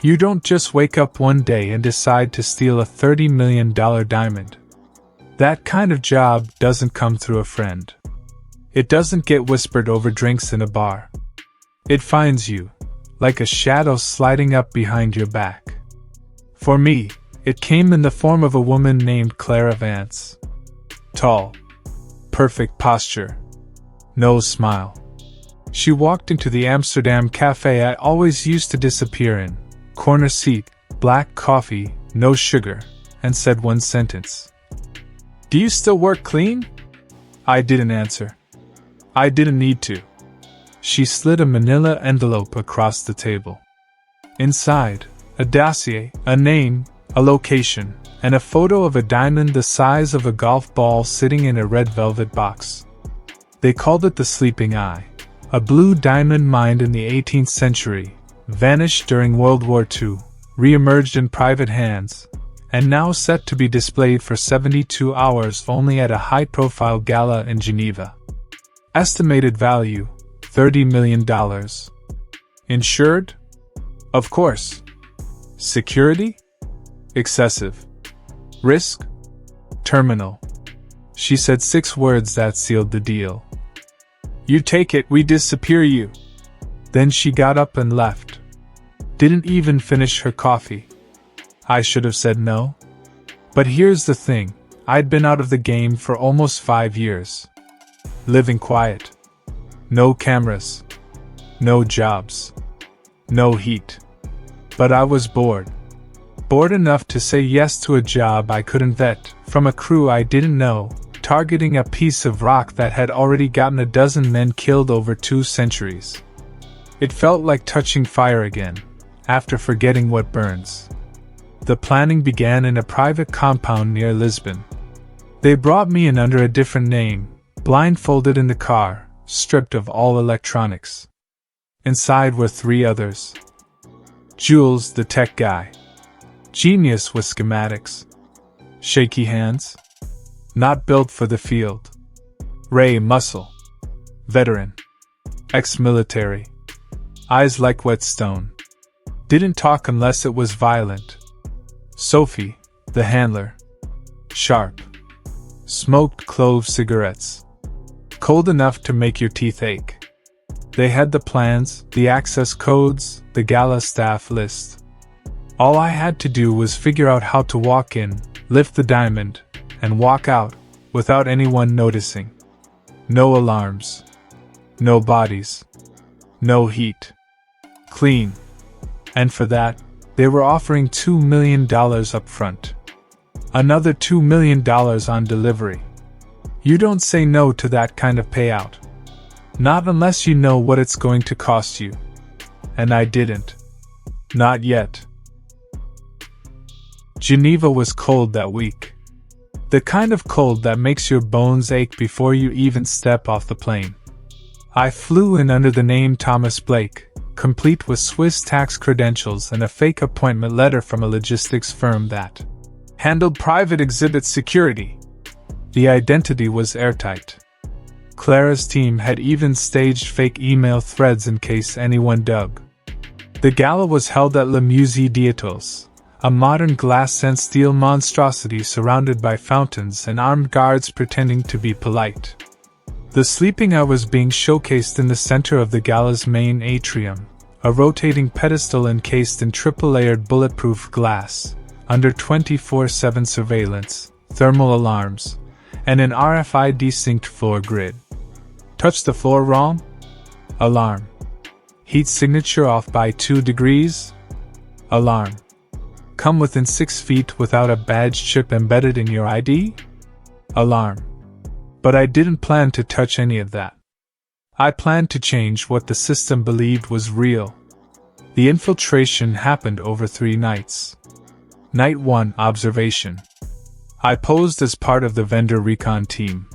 You don't just wake up one day and decide to steal a $30 million diamond. That kind of job doesn't come through a friend. It doesn't get whispered over drinks in a bar. It finds you, like a shadow sliding up behind your back. For me, it came in the form of a woman named Clara Vance. Tall. Perfect posture. No smile. She walked into the Amsterdam cafe I always used to disappear in. Corner seat, black coffee, no sugar, and said one sentence. "Do you still work clean?" I didn't answer. I didn't need to. She slid a manila envelope across the table. Inside, a dossier, a name, a location, and a photo of a diamond the size of a golf ball sitting in a red velvet box. They called it the Sleeping Eye, a blue diamond mined in the 18th century, vanished during World War II, re-emerged in private hands, and now set to be displayed for 72 hours only at a high-profile gala in Geneva. Estimated value, $30 million. Insured? Of course. Security? Excessive. Risk? Terminal. She said 6 words that sealed the deal. "You take it, we disappear you." Then she got up and left. Didn't even finish her coffee. I should have said no. But here's the thing, I'd been out of the game for almost 5 years. Living quiet. No cameras. No jobs. No heat. But I was bored. Bored enough to say yes to a job I couldn't vet, from a crew I didn't know, targeting a piece of rock that had already gotten a dozen men killed over 2 centuries. It felt like touching fire again, after forgetting what burns. The planning began in a private compound near Lisbon. They brought me in under a different name, blindfolded in the car, stripped of all electronics. Inside were 3 others. Jules, the tech guy. Genius with schematics. Shaky hands. Not built for the field. Ray, muscle. Veteran. Ex-military. Eyes like whetstone. Didn't talk unless it was violent. Sophie, the handler. Sharp. Smoked clove cigarettes. Cold enough to make your teeth ache. They had the plans, the access codes, the gala staff list. All I had to do was figure out how to walk in, lift the diamond, and walk out, without anyone noticing. No alarms. No bodies. No heat. Clean. And for that, they were offering $2 million up front. Another $2 million on delivery. You don't say no to that kind of payout. Not unless you know what it's going to cost you. And I didn't. Not yet. Geneva was cold that week. The kind of cold that makes your bones ache before you even step off the plane. I flew in under the name Thomas Blake, complete with Swiss tax credentials and a fake appointment letter from a logistics firm that handled private exhibit security. The identity was airtight. Clara's team had even staged fake email threads in case anyone dug. The gala was held at Le Musée d'Étoiles, a modern glass and steel monstrosity surrounded by fountains and armed guards pretending to be polite. The Sleeping Eye was being showcased in the center of the gala's main atrium, a rotating pedestal encased in triple-layered bulletproof glass, under 24/7 surveillance, thermal alarms, and an RFID synced floor grid. Touch the floor wrong? Alarm. Heat signature off by 2 degrees? Alarm. Come within 6 feet without a badge chip embedded in your ID? Alarm. But I didn't plan to touch any of that. I planned to change what the system believed was real. The infiltration happened over 3 nights. Night 1, observation. I posed as part of the vendor recon team.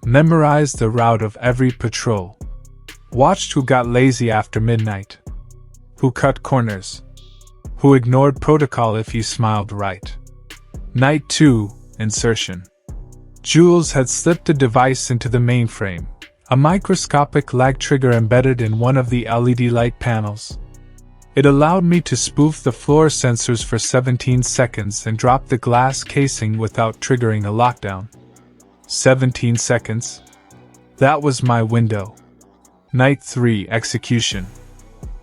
Memorized the route of every patrol. Watched who got lazy after midnight. Who cut corners. Who ignored protocol if you smiled right. Night 2, insertion. Jules had slipped a device into the mainframe, a microscopic lag trigger embedded in one of the LED light panels. It allowed me to spoof the floor sensors for 17 seconds and drop the glass casing without triggering a lockdown. 17 seconds? That was my window. Night 3 execution.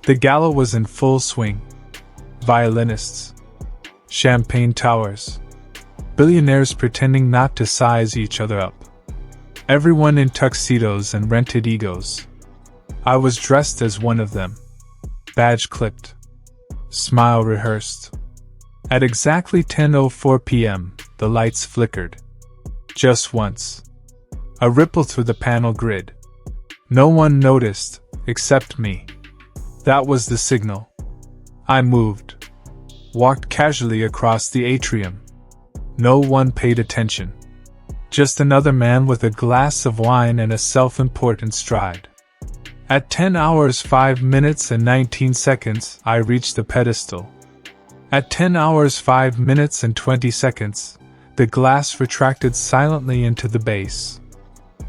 The gala was in full swing. Violinists. Champagne towers. Billionaires pretending not to size each other up. Everyone in tuxedos and rented egos. I was dressed as one of them. Badge clipped. Smile rehearsed. At exactly 10:04 p.m., the lights flickered. Just once. A ripple through the panel grid. No one noticed, except me. That was the signal. I moved. Walked casually across the atrium. No one paid attention. Just another man with a glass of wine and a self-important stride. At 10 hours 5 minutes and 19 seconds, I reached the pedestal. At 10 hours 5 minutes and 20 seconds, the glass retracted silently into the base.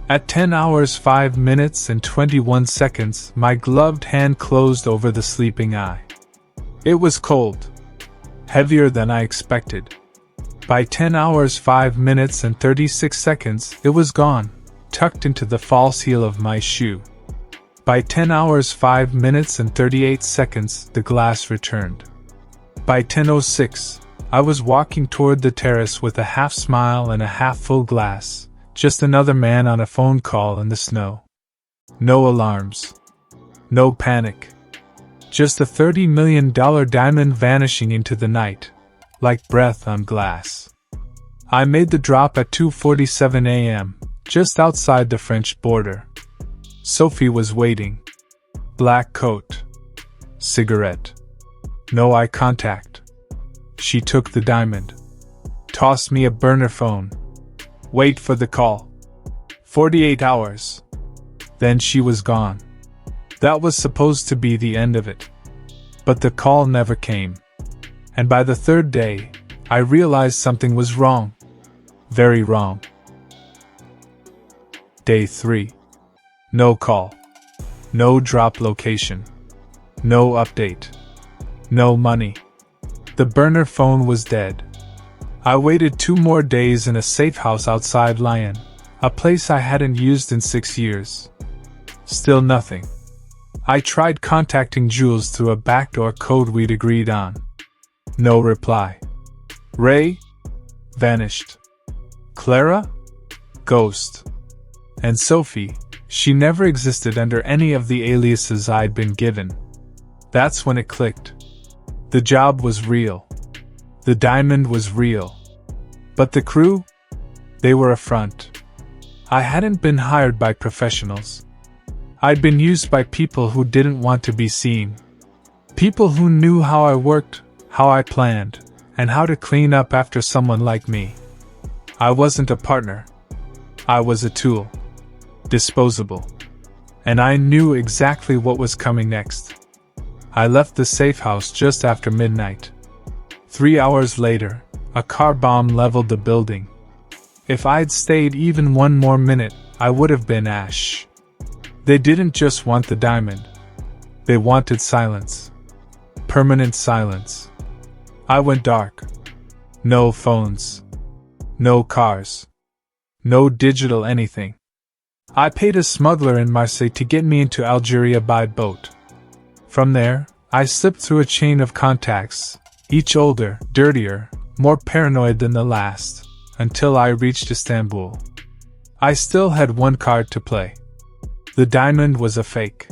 At 10 hours 5 minutes and 21 seconds, my gloved hand closed over the sleeping eye. It was cold. Heavier than I expected. By 10 hours 5 minutes and 36 seconds, it was gone, tucked into the false heel of my shoe. By 10 hours 5 minutes and 38 seconds, the glass returned. By 10:06, I was walking toward the terrace with a half smile and a half-full glass, just another man on a phone call in the snow. No alarms. No panic. Just a $30 million diamond vanishing into the night, like breath on glass. I made the drop at 2:47 a.m., just outside the French border. Sophie was waiting. Black coat. Cigarette. No eye contact. She took the diamond. Tossed me a burner phone. Wait for the call. 48 hours. Then she was gone. That was supposed to be the end of it. But the call never came. And by the third day, I realized something was wrong. Very wrong. Day 3. No call. No drop location. No update. No money. The burner phone was dead. I waited 2 more days in a safe house outside Lyon, a place I hadn't used in 6 years. Still nothing. I tried contacting Jules through a backdoor code we'd agreed on. No reply. Ray? Vanished. Clara? Ghost. And Sophie, she never existed under any of the aliases I'd been given. That's when it clicked. The job was real. The diamond was real. But the crew? They were a front. I hadn't been hired by professionals. I'd been used by people who didn't want to be seen. People who knew how I worked, how I planned, and how to clean up after someone like me. I wasn't a partner. I was a tool. Disposable. And I knew exactly what was coming next. I left the safe house just after midnight. 3 hours later, a car bomb leveled the building. If I'd stayed even 1 more minute, I would have been ash. They didn't just want the diamond. They wanted silence. Permanent silence. I went dark. No phones. No cars. No digital anything. I paid a smuggler in Marseille to get me into Algeria by boat. From there, I slipped through a chain of contacts, each older, dirtier, more paranoid than the last, until I reached Istanbul. I still had 1 card to play. The diamond was a fake.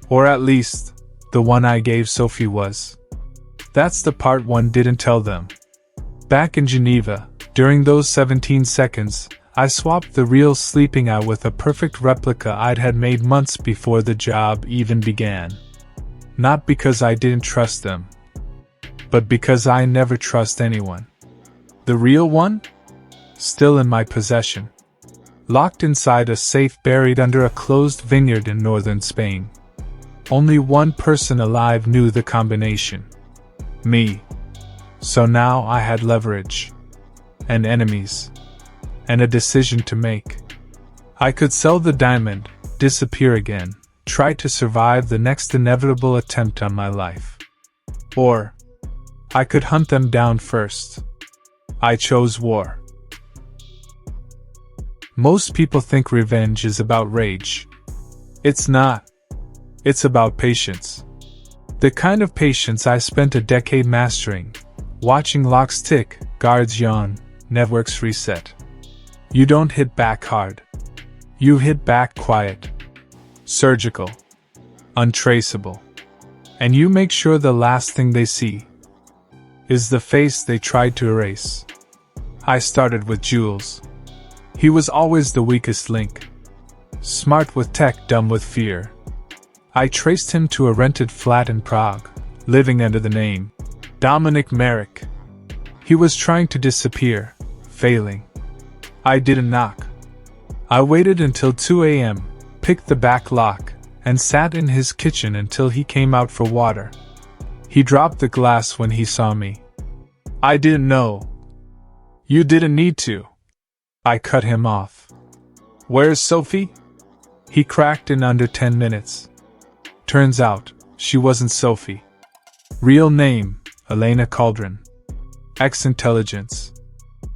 Or at least, the one I gave Sophie was. That's the part one didn't tell them. Back in Geneva, during those 17 seconds, I swapped the real sleeping eye with a perfect replica I'd had made months before the job even began. Not because I didn't trust them, but because I never trust anyone. The real one? Still in my possession. Locked inside a safe buried under a closed vineyard in northern Spain. Only one person alive knew the combination. Me. So now I had leverage. And enemies. And a decision to make. I could sell the diamond, disappear again, try to survive the next inevitable attempt on my life. Or I could hunt them down first. I chose war. Most people think revenge is about rage. It's not. It's about patience. The kind of patience I spent a decade mastering, watching locks tick, guards yawn, networks reset. You don't hit back hard. You hit back quiet, surgical, untraceable. And you make sure the last thing they see is the face they tried to erase. I started with Jules. He was always the weakest link. Smart with tech, dumb with fear. I traced him to a rented flat in Prague, living under the name Dominic Merrick. He was trying to disappear, failing. I didn't knock. I waited until 2 a.m., picked the back lock, and sat in his kitchen until he came out for water. He dropped the glass when he saw me. I didn't know. You didn't need to. I cut him off. Where's Sophie? He cracked in under 10 minutes. Turns out, she wasn't Sophie. Real name, Elena Cauldron. Ex-intelligence.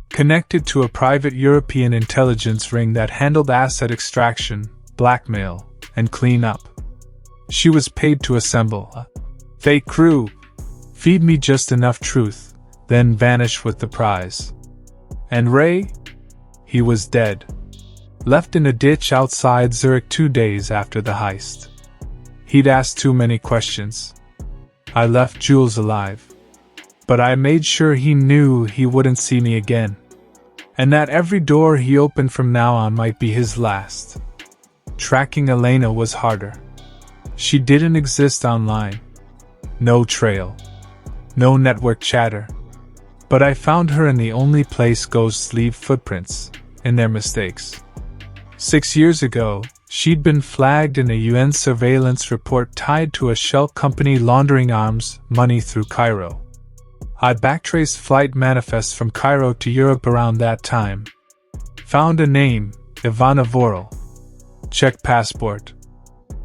Connected to a private European intelligence ring that handled asset extraction, blackmail, and cleanup. She was paid to assemble a fake crew, feed me just enough truth, then vanish with the prize. And Ray? He was dead. Left in a ditch outside Zurich 2 days after the heist. He'd asked too many questions. I left Jules alive. But I made sure he knew he wouldn't see me again. And that every door he opened from now on might be his last. Tracking Elena was harder. She didn't exist online. No trail. No network chatter. But I found her in the only place ghosts leave footprints, in their mistakes. 6 years ago, she'd been flagged in a UN surveillance report tied to a shell company laundering arms money through Cairo. I backtraced flight manifests from Cairo to Europe around that time. Found a name, Ivana Vorel. Checked passport.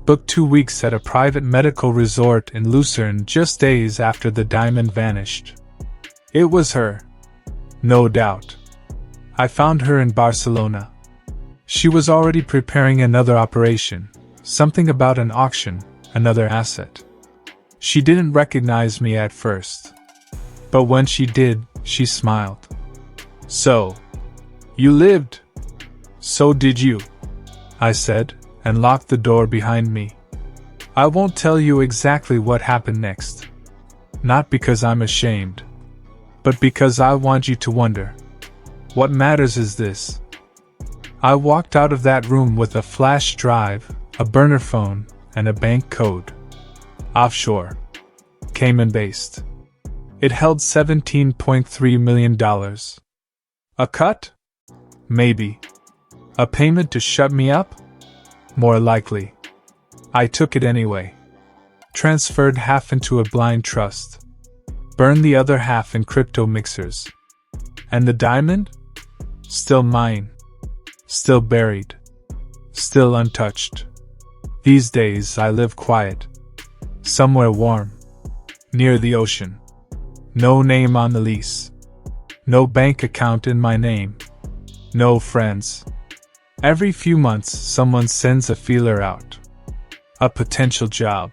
Booked 2 weeks at a private medical resort in Lucerne just days after the diamond vanished. It was her. No doubt. I found her in Barcelona. She was already preparing another operation, something about an auction, another asset. She didn't recognize me at first. But when she did, she smiled. So, you lived. So did you, I said, and locked the door behind me. I won't tell you exactly what happened next. Not because I'm ashamed, but because I want you to wonder. What matters is this. I walked out of that room with a flash drive, a burner phone, and a bank code. Offshore. Cayman-based. It held $17.3 million. A cut? Maybe. A payment to shut me up? More likely. I took it anyway. Transferred half into a blind trust. Burned the other half in crypto mixers. And the diamond? Still mine. Still buried. Still untouched. These days I live quiet. Somewhere warm. Near the ocean. No name on the lease. No bank account in my name. No friends. Every few months someone sends a feeler out. A potential job.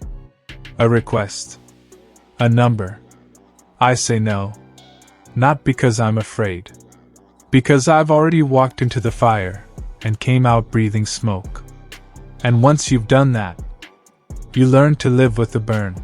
A request. A number. I say no. Not because I'm afraid. Because I've already walked into the fire and came out breathing smoke. And once you've done that, you learn to live with the burn.